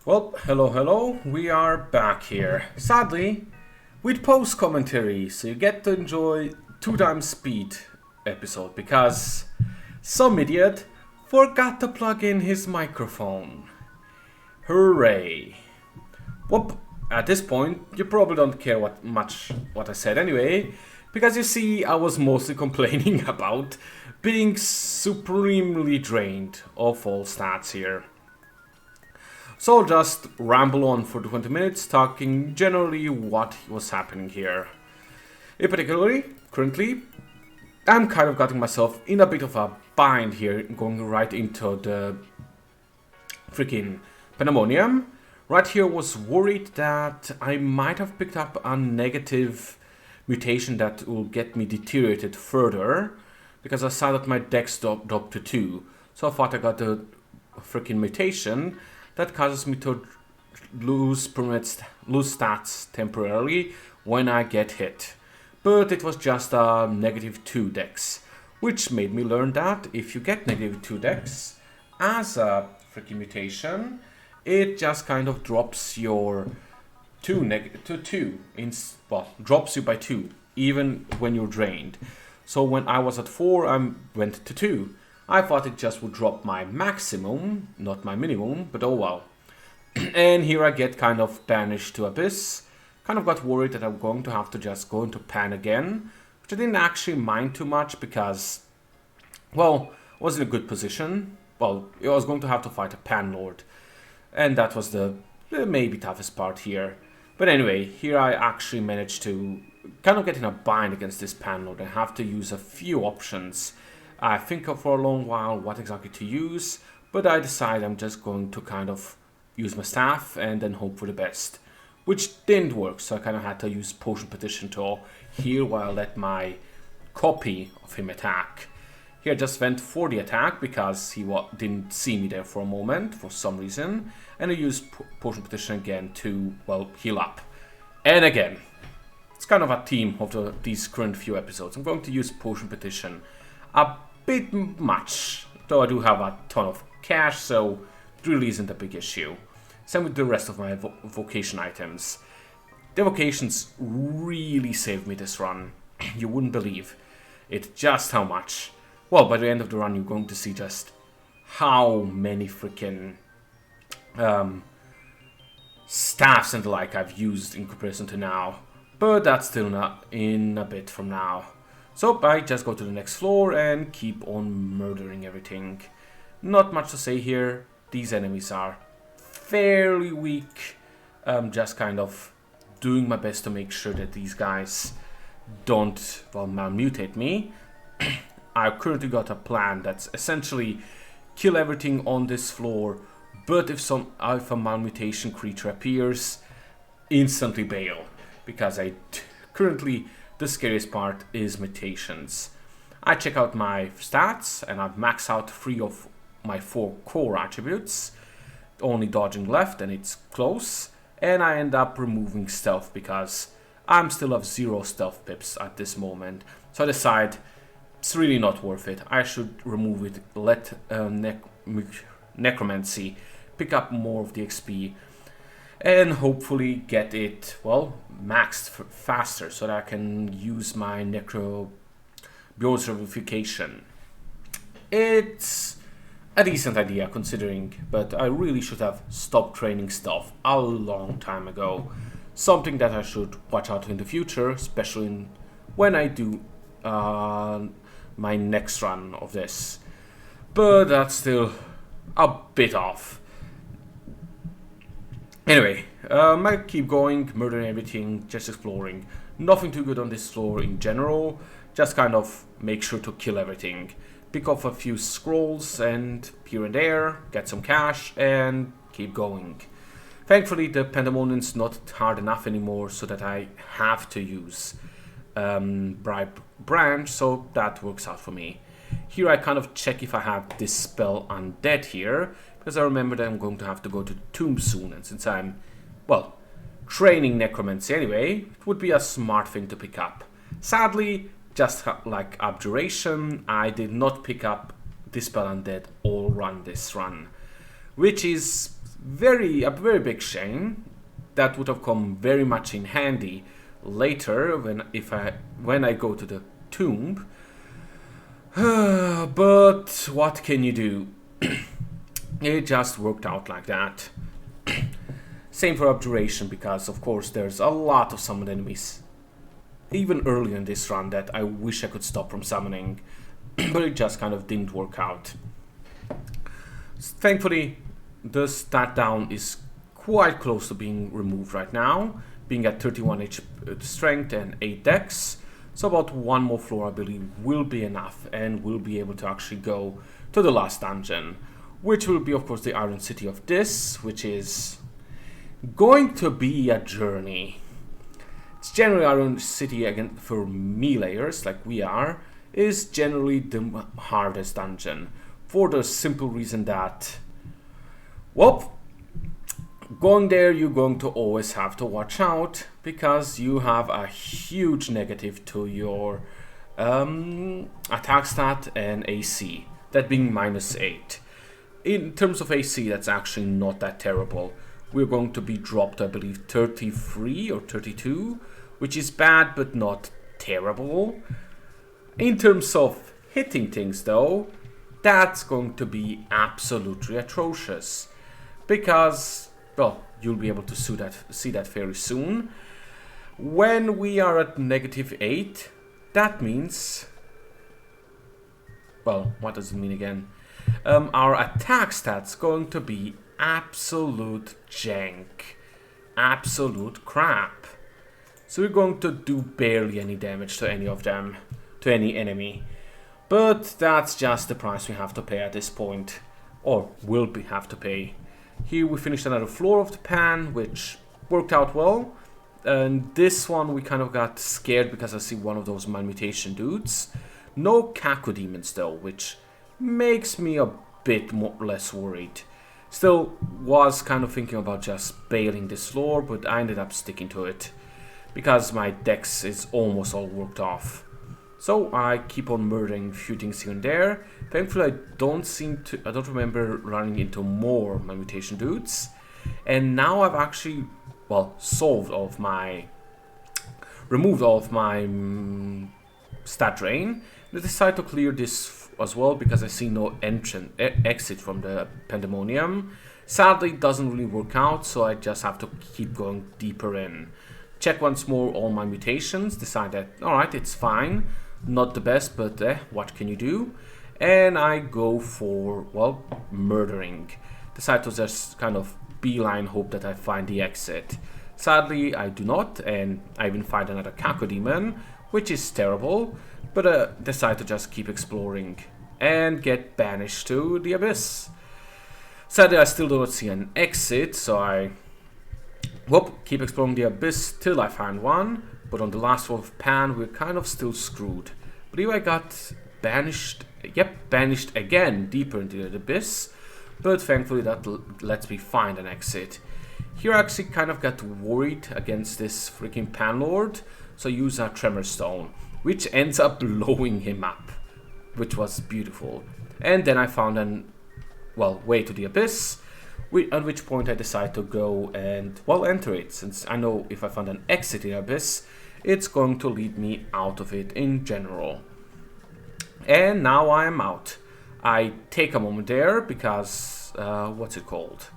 Well, hello, we are back here. Sadly, with post commentary, so you get to enjoy 2 times speed episode because some idiot forgot to plug in his microphone. Hooray. Whoop, at this point, you probably don't care what I said anyway, because you see, I was mostly complaining about being supremely drained of all stats here. So I'll just ramble on for 20 minutes, talking generally what was happening here. In particularly, currently, I'm kind of getting myself in a bit of a bind here, going right into the freaking pandemonium. Right here was worried that I might have picked up a negative mutation that will get me deteriorated further, because I saw that my dex dropped to 2. So I thought I got a freaking mutation that causes me to lose stats temporarily when I get hit. But it was just a -2 dex, which made me learn that if you get -2 dex as a freaking mutation, it just kind of drops your drops you by 2, even when you're drained. So when I was at 4, I went to 2. I thought it just would drop my maximum, not my minimum, but oh well. And here I get kind of banished to Abyss. Kind of got worried that I'm going to have to just go into Pan again, which I didn't actually mind too much because, well, I was in a good position. Well, I was going to have to fight a Pan Lord, and that was the maybe toughest part here. But anyway, here I actually managed to kind of get in a bind against this Pan Lord. I have to use a few options. I think for a long while what exactly to use, but I decided I'm just going to kind of use my staff and then hope for the best, which didn't work, so I kind of had to use Potion Petition to heal while I let my copy of him attack. Here I just went for the attack because he didn't see me there for a moment for some reason, and I used Potion Petition again to, well, heal up. And again, it's kind of a theme of these current few episodes. I'm going to use Potion Petition a bit much, though I do have a ton of cash, so it really isn't a big issue. Same with the rest of my vocation items. The vocations really saved me this run. You wouldn't believe it, just how much. Well, by the end of the run, you're going to see just how many freaking staffs and the like I've used in comparison to now. But that's still not in a bit from now. So I just go to the next floor and keep on murdering everything. Not much to say here. These enemies are fairly weak. Just kind of doing my best to make sure that these guys don't, well, malmutate me. I've currently got a plan that's essentially kill everything on this floor, but if a malmutation creature appears, instantly bail. Because currently the scariest part is mutations. I check out my stats and I've maxed out 3 of my 4 core attributes, only dodging left and it's close, and I end up removing stealth because I'm still have 0 stealth pips at this moment. So I decide it's really not worth it. I should remove it, let necromancy pick up more of the XP, and hopefully get it, well, maxed faster so that I can use my necro bio's revivification. It's a decent idea considering, but I really should have stopped training stuff a long time ago. Something that I should watch out in the future, especially when I do my next run of this. But that's still a bit off. Anyway, I keep going, murdering everything, just exploring. Nothing too good on this floor in general, just kind of make sure to kill everything. Pick off a few scrolls and here and there, get some cash and keep going. Thankfully the Pandemonium's not hard enough anymore so that I have to use Bribe branch, so that works out for me. Here I kind of check if I have this spell Undead here, because I remember that I'm going to have to go to the tomb soon, and since I'm, well, training necromancy anyway, it would be a smart thing to pick up. Sadly, just like Abjuration, I did not pick up Dispel Undead all run this run, which is a very big shame. That would have come very much in handy later when I go to the tomb. But what can you do? It just worked out like that. Same for Abjuration, because of course there's a lot of summoned enemies even earlier in this run that I wish I could stop from summoning, but it just kind of didn't work out. Thankfully, the stat down is quite close to being removed right now, being at 31 HP strength and 8 dex. So about one more floor I believe will be enough, and we'll be able to actually go to the last dungeon, which will be of course the Iron City of Dis, which is going to be a journey. It's generally Iron City, again, for meleeers like we are, is generally the hardest dungeon, for the simple reason that, well, going there you're going to always have to watch out, because you have a huge negative to your attack stat and AC, that being -8. In terms of AC, that's actually not that terrible. We're going to be dropped, I believe, 33 or 32, which is bad but not terrible. In terms of hitting things though, that's going to be absolutely atrocious, because, well, you'll be able to see that very soon. When we are at -8, that means, well, what does it mean again? Our attack stats going to be absolute jank, absolute crap. So we're going to do barely any damage to any of them, to any enemy. But that's just the price we have to pay at this point, or will have to pay. Here we finished another floor of the pan, which worked out well. And this one we kind of got scared because I see one of those malmutation dudes. No Kaku demons though, which makes me a bit less worried. Still was kind of thinking about just bailing this floor, but I ended up sticking to it because my dex is almost all worked off. So I keep on murdering a few things here and there. Thankfully I don't remember running into more malmutation dudes. And now I've actually, well, removed all of my stat drain. I decided to clear this as well because I see no exit from the Pandemonium. Sadly, it doesn't really work out, so I just have to keep going deeper in. Check once more all my mutations, decide that, alright, it's fine. Not the best, but what can you do? And I go for, well, murdering. Decide to just kind of beeline hope that I find the exit. Sadly, I do not, and I even find another Kaku demon, which is terrible, but decide to just keep exploring and get banished to the abyss. Sadly, I still do not see an exit, so I keep exploring the abyss till I find one, but on the last floor of Pan, we're kind of still screwed. But here I got banished, banished again deeper into the abyss, but thankfully that lets me find an exit. Here I actually kind of got worried against this freaking Pan Lord, so I use a Tremor Stone, which ends up blowing him up, which was beautiful. And then I found an, well, way to the abyss, at which point I decide to go and, well, enter it, since I know if I find an exit in the abyss, it's going to lead me out of it in general. And now I am out. I take a moment there because, what's it called?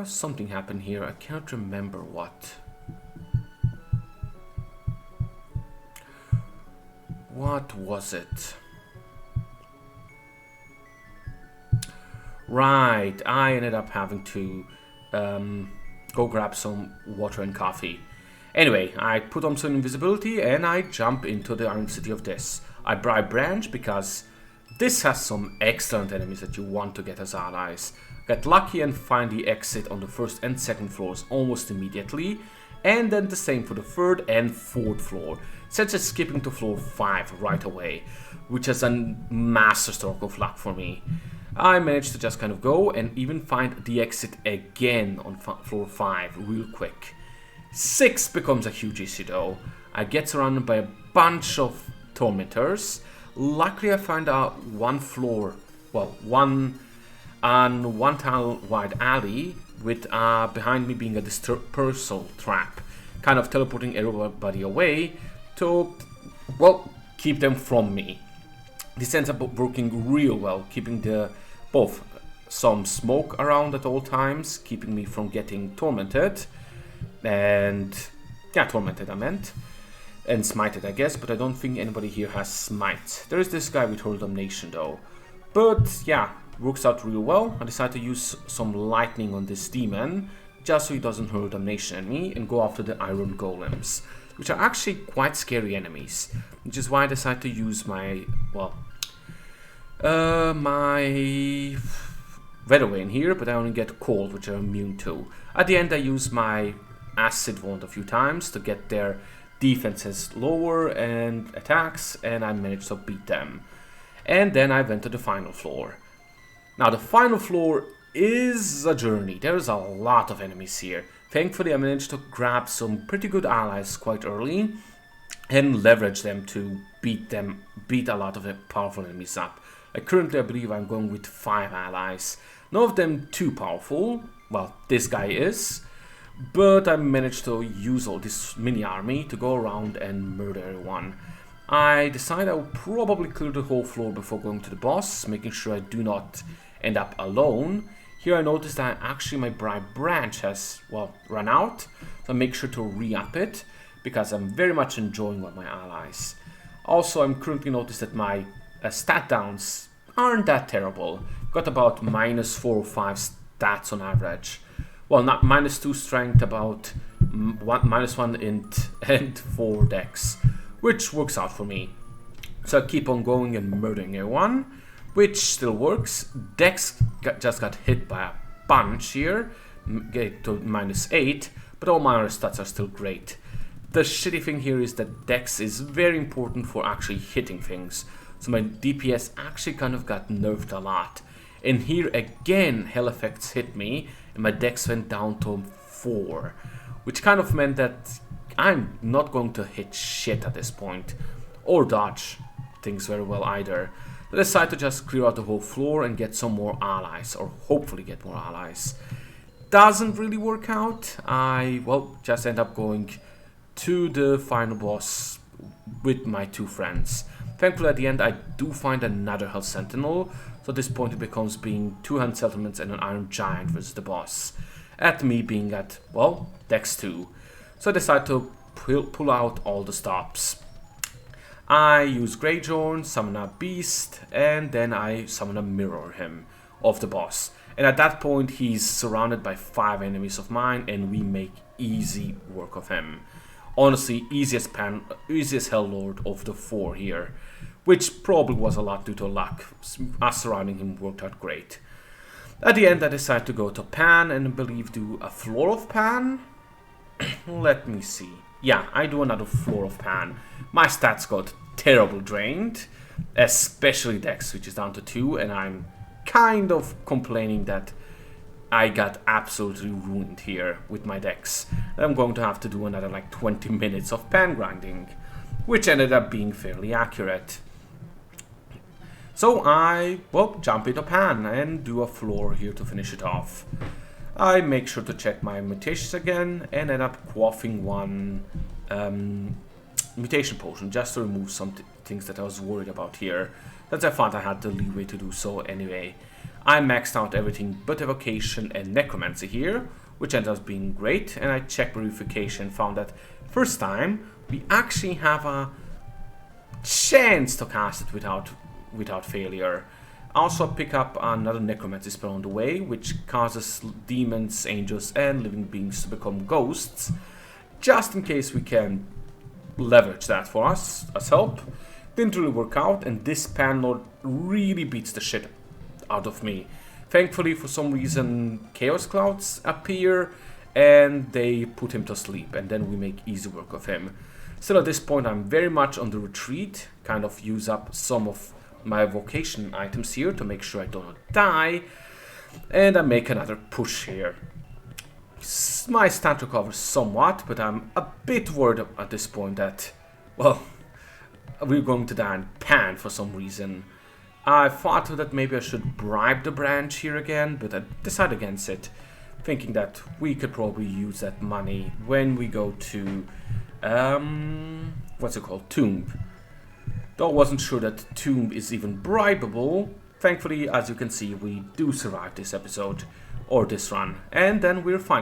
Something happened here, I can't remember what. What was it? Right, I ended up having to go grab some water and coffee. Anyway, I put on some invisibility and I jump into the Iron City of Dis. I bribe Branch because this has some excellent enemies that you want to get as allies. Get lucky and find the exit on the first and second floors almost immediately, and then the same for the third and fourth floor, such as skipping to floor 5 right away, which is a master stroke of luck for me. I managed to just kind of go and even find the exit again on floor 5 real quick. 6 becomes a huge issue though. I get surrounded by a bunch of tormentors. Luckily I find out one an one tile wide alley with behind me being a dispersal trap, kind of teleporting everybody away to, well, keep them from me. This ends up working real well, keeping both some smoke around at all times, keeping me from getting tormented, and yeah, tormented I meant, and smited I guess, but I don't think anybody here has smite. There is this guy with Hurl Damnation though, but yeah, works out real well. I decided to use some lightning on this demon, just so he doesn't Hurl Damnation at me, and go after the iron golems, which are actually quite scary enemies, which is why I decided to use my, well, my Weather in here, but I only get cold, which I'm immune to. At the end I use my acid wand a few times to get their defenses lower and attacks, and I managed to beat them. And then I went to the final floor. Now the final floor is a journey. There's a lot of enemies here. Thankfully I managed to grab some pretty good allies quite early and leverage them to beat a lot of the powerful enemies up. Like currently I believe I'm going with 5 allies. None of them too powerful, well this guy is, but I managed to use all this mini army to go around and murder everyone. I decided I would probably clear the whole floor before going to the boss, making sure I do not end up alone. Here I noticed that actually my Bribe branch has, well, run out, so I make sure to re-up it, because I'm very much enjoying my allies. Also, I'm currently noticed that my stat downs aren't that terrible. Got about -4 or 5 stats on average. Well, not -2 strength, about -1 int and 4 dex, which works out for me. So I keep on going and murdering everyone, which still works. Dex just got hit by a bunch here, get to -8, but all my other stats are still great. The shitty thing here is that Dex is very important for actually hitting things. So my DPS actually kind of got nerfed a lot. And here again, hell effects hit me and my Dex went down to 4. Which kind of meant that I'm not going to hit shit at this point. Or dodge things very well either. I decided to just clear out the whole floor and get some more allies. Or hopefully get more allies. Doesn't really work out. I, well, just end up going to the final boss with my 2 friends. Thankfully at the end I do find another Hell Sentinel, so at this point it becomes being 2 Hand Settlements and an Iron Giant versus the boss. At me being at, well, Dex 2. So I decide to pull out all the stops. I use Greyjorn, summon a beast, and then I summon a mirror him of the boss. And at that point he's surrounded by 5 enemies of mine and we make easy work of him. Honestly, easiest Hell Lord of the 4 here, which probably was a lot due to luck. Us surrounding him worked out great. At the end I decided to go to Pan and I believe do a Floor of Pan. Let me see. Yeah, I do another Floor of Pan. My stats got terribly drained, especially Dex, which is down to 2, and I'm kind of complaining that I got absolutely ruined here with my Dex. I'm going to have to do another like 20 minutes of pan grinding, which ended up being fairly accurate. So I, well, jump into pan and do a floor here to finish it off. I make sure to check my mutations again and end up quaffing 1 mutation potion just to remove some things that I was worried about here. That I thought I had the leeway to do so anyway. I maxed out everything but evocation and necromancy here, which ended up being great, and I checked purification and found that first time we actually have a chance to cast it without failure. Also pick up another necromancy spell on the way, which causes demons, angels and living beings to become ghosts, just in case we can leverage that for us as help. Didn't really work out, and this pan lord really beats the shit out of me. Thankfully, for some reason, chaos clouds appear and they put him to sleep, and then we make easy work of him. Still at this point I'm very much on the retreat, kind of use up some of my evocation items here to make sure I don't die, and I make another push here. My stat recovers somewhat, but I'm a bit worried at this point that, well, we're going to die in pan for some reason. I thought that maybe I should bribe the branch here again, but I decided against it, thinking that we could probably use that money when we go to, what's it called, Tomb. Though I wasn't sure that Tomb is even bribable. Thankfully, as you can see, we do survive this episode, or this run, and then we're fine.